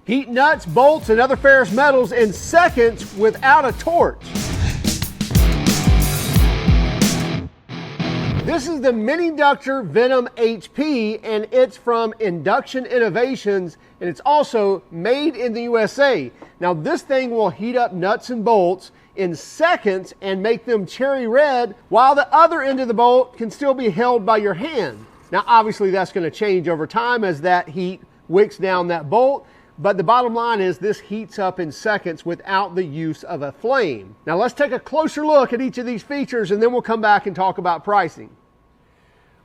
Heat nuts, bolts, and other ferrous metals in seconds without a torch. This is the Mini Inductor Venom HP, and it's from Induction Innovations, and it's also made in the USA. Now this thing will heat up nuts and bolts in seconds and make them cherry red, while the other end of the bolt can still be held by your hand. Now obviously that's going to change over time as that heat wicks down that bolt, but the bottom line is this heats up in seconds without the use of a flame. Now let's take a closer look at each of these features and then we'll come back and talk about pricing.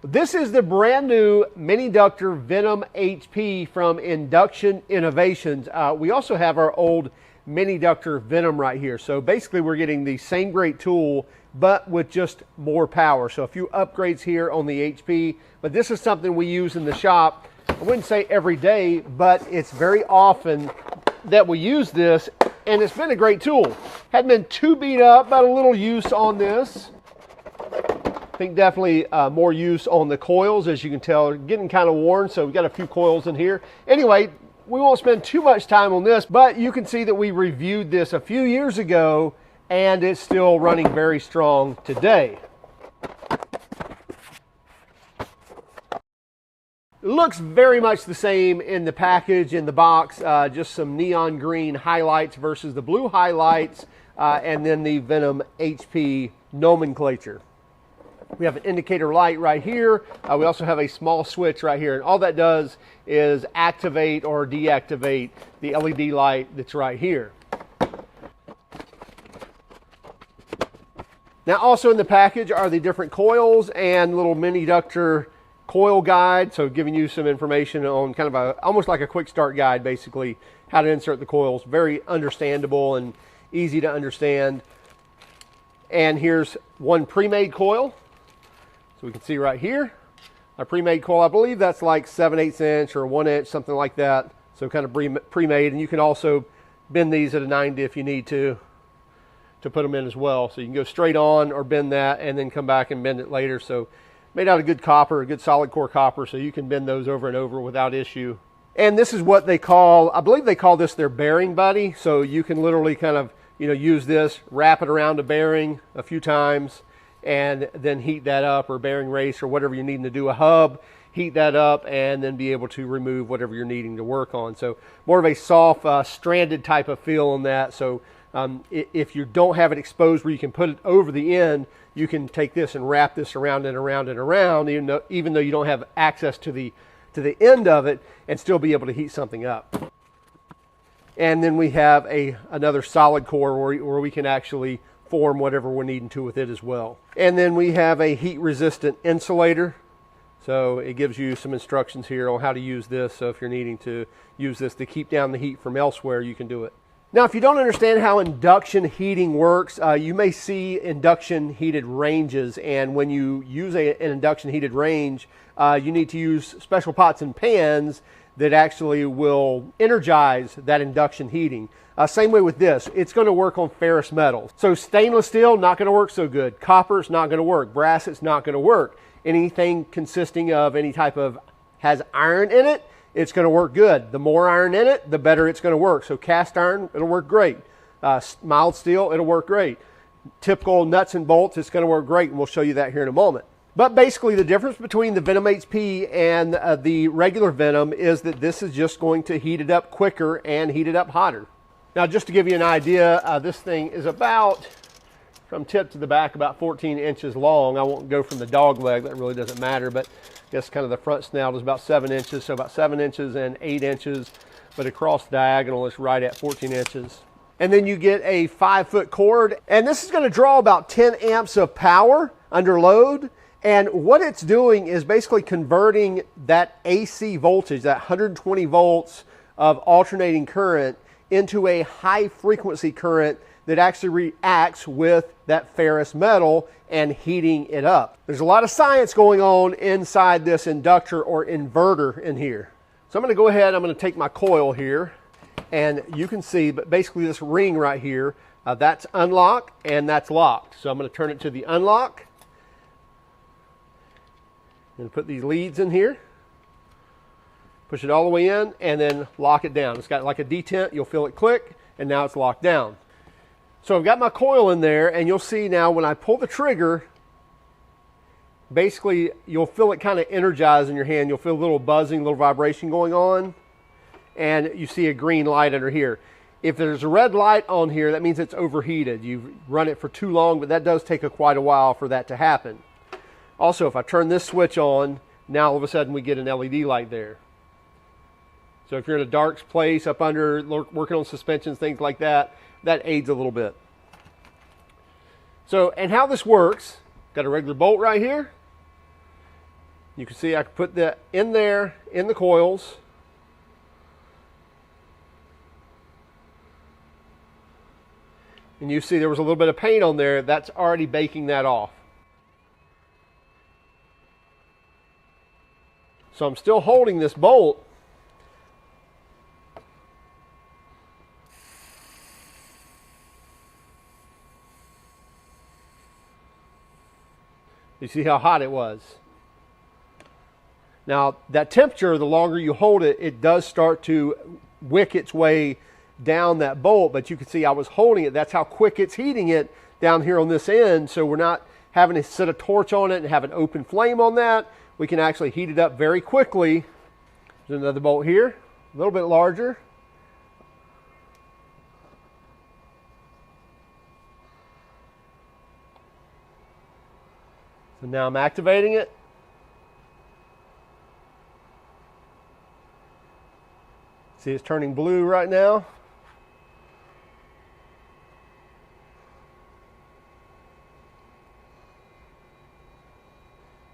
This is the brand new Mini Inductor Venom HP from Induction Innovations. We also have our old Mini Inductor Venom right here. So basically we're getting the same great tool, but with just more power. So a few upgrades here on the HP, but this is something we use in the shop. I wouldn't say every day, but it's very often that we use this, and it's been a great tool. Hadn't been too beat up, but a little use on this. I think definitely more use on the coils, as you can tell, getting kind of worn, so we've got a few coils in here. Anyway, we won't spend too much time on this, but you can see that we reviewed this a few years ago, and it's still running very strong today. It looks very much the same in the package, in the box, just some neon green highlights versus the blue highlights, and then the Venom HP nomenclature. We have an indicator light right here. We also have a small switch right here, and all that does is activate or deactivate the LED light that's right here. Now also in the package are the different coils and little Mini Inductor coil guide, so giving you some information on kind of almost like a quick start guide, basically how to insert the coils. Very understandable and easy to understand. And here's one pre-made coil. So we can see right here a pre-made coil. I believe that's like 7/8 inch or 1 inch, something like that. So kind of pre-made, and you can also bend these at a 90 if you need to put them in as well. So you can go straight on or bend that and then come back and bend it later. So made out of good copper, a good solid core copper, so you can bend those over and over without issue. And this is what they call, I believe they call this their bearing buddy. So you can literally kind of, use this, wrap it around a bearing a few times, and then heat that up, or bearing race, or whatever you're needing to do, a hub, heat that up, and then be able to remove whatever you're needing to work on. So more of a soft, stranded type of feel on that. So if you don't have it exposed where you can put it over the end, you can take this and wrap this around and around and around, even though you don't have access to the end of it, and still be able to heat something up. And then we have another solid core where we can actually form whatever we're needing to with it as well. And then we have a heat resistant insulator. So it gives you some instructions here on how to use this. So if you're needing to use this to keep down the heat from elsewhere, you can do it. Now, if you don't understand how induction heating works, you may see induction heated ranges, and when you use an induction heated range, you need to use special pots and pans that actually will energize that induction heating. Same way with this, it's going to work on ferrous metals. So stainless steel, not going to work so good. Copper's not going to work. Brass, it's not going to work. Anything consisting of any type of has iron in it, it's going to work good. The more iron in it, the better it's going to work. So cast iron, it'll work great. Mild steel, it'll work great. Typical nuts and bolts, it's going to work great, and we'll show you that here in a moment. But basically the difference between the Venom HP and the regular Venom is that this is just going to heat it up quicker and heat it up hotter. Now just to give you an idea, this thing is about, from tip to the back, about 14 inches long. I won't go from the dog leg, that really doesn't matter, but I guess kind of the front snout is about 7 inches, so about 7 inches and 8 inches, but across diagonal is right at 14 inches. And then you get a 5-foot cord, and this is going to draw about 10 amps of power under load. And what it's doing is basically converting that AC voltage, that 120 volts of alternating current, into a high frequency current that actually reacts with that ferrous metal and heating it up. There's a lot of science going on inside this inductor or inverter in here. So I'm going to go ahead, I'm going to take my coil here, and you can see, but basically this ring right here, that's unlock and that's locked. So I'm going to turn it to the unlock. I'm going to put these leads in here. Push it all the way in and then lock it down. It's got like a detent. You'll feel it click, and now it's locked down. So I've got my coil in there, and you'll see now when I pull the trigger, basically you'll feel it kind of energize in your hand. You'll feel a little buzzing, a little vibration going on, and you see a green light under here. If there's a red light on here, that means it's overheated. You've run it for too long, but that does take quite a while for that to happen. Also, if I turn this switch on, now all of a sudden we get an LED light there. So if you're in a dark place up under, working on suspensions, things like that, that aids a little bit. So, and how this works, got a regular bolt right here. You can see I can put that in there, in the coils. And you see there was a little bit of paint on there. That's already baking that off. So I'm still holding this bolt. You see how hot it was. Now that temperature, the longer you hold it, it does start to wick its way down that bolt, but you can see I was holding it. That's how quick it's heating it down here on this end. So we're not having to set a torch on it and have an open flame on that. We can actually heat it up very quickly. There's another bolt here, a little bit larger. So now I'm activating it. See, it's turning blue right now.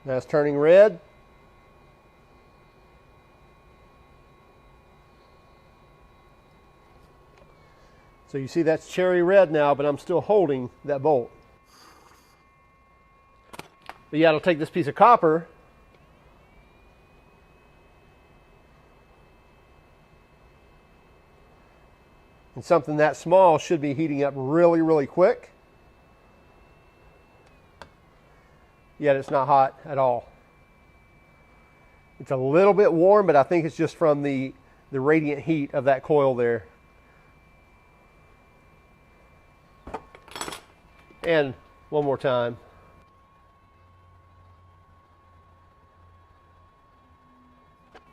Now it's turning red. So you see that's cherry red now, but I'm still holding that bolt. But yeah, it'll take this piece of copper and something that small should be heating up really, really quick. Yet it's not hot at all. It's a little bit warm, but I think it's just from the radiant heat of that coil there. And one more time.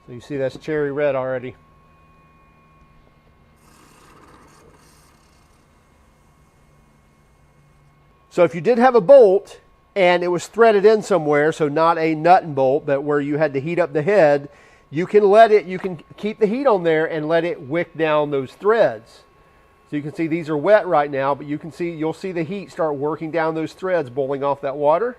So you see that's cherry red already. So if you did have a bolt and it was threaded in somewhere, so not a nut and bolt, but where you had to heat up the head, you can keep the heat on there and let it wick down those threads. So you can see these are wet right now, but you'll see the heat start working down those threads, boiling off that water.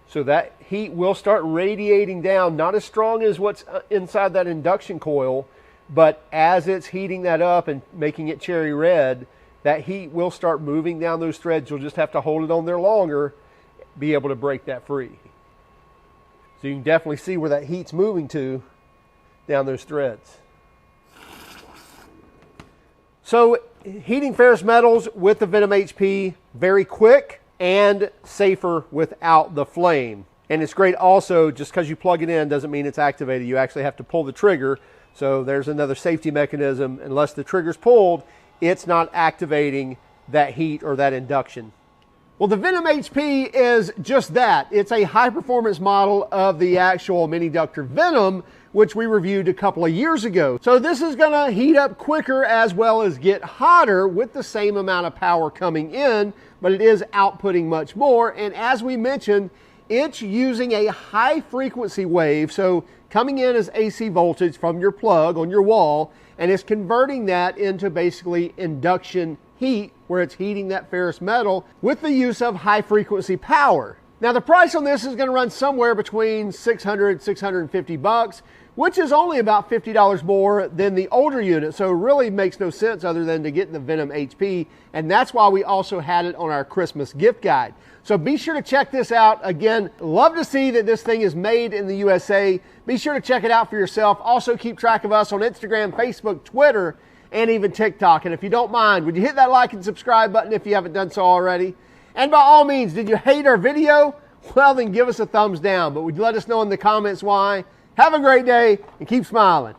So that heat will start radiating down, not as strong as what's inside that induction coil, but as it's heating that up and making it cherry red, that heat will start moving down those threads. You'll just have to hold it on there longer, be able to break that free. So you can definitely see where that heat's moving to down those threads. So heating ferrous metals with the Venom HP, very quick and safer without the flame. And it's great also, just because you plug it in doesn't mean it's activated. You actually have to pull the trigger. So there's another safety mechanism. Unless the trigger's pulled, it's not activating that heat or that induction. Well, the Venom HP is just that. It's a high-performance model of the actual mini ductor Venom, which we reviewed a couple of years ago. So this is going to heat up quicker as well as get hotter with the same amount of power coming in, but it is outputting much more. And as we mentioned, it's using a high-frequency wave, so coming in as AC voltage from your plug on your wall, and it's converting that into basically induction heat, where it's heating that ferrous metal with the use of high frequency power. Now the price on this is going to run somewhere between $600, $650, which is only about $50 more than the older unit. So it really makes no sense other than to get the Venom HP. And that's why we also had it on our Christmas gift guide. So be sure to check this out. Again, love to see that this thing is made in the USA. Be sure to check it out for yourself. Also keep track of us on Instagram, Facebook, Twitter, and even TikTok. And if you don't mind, would you hit that like and subscribe button if you haven't done so already? And by all means, did you hate our video? well, then give us a thumbs down. But would you let us know in the comments why? Have a great day and keep smiling.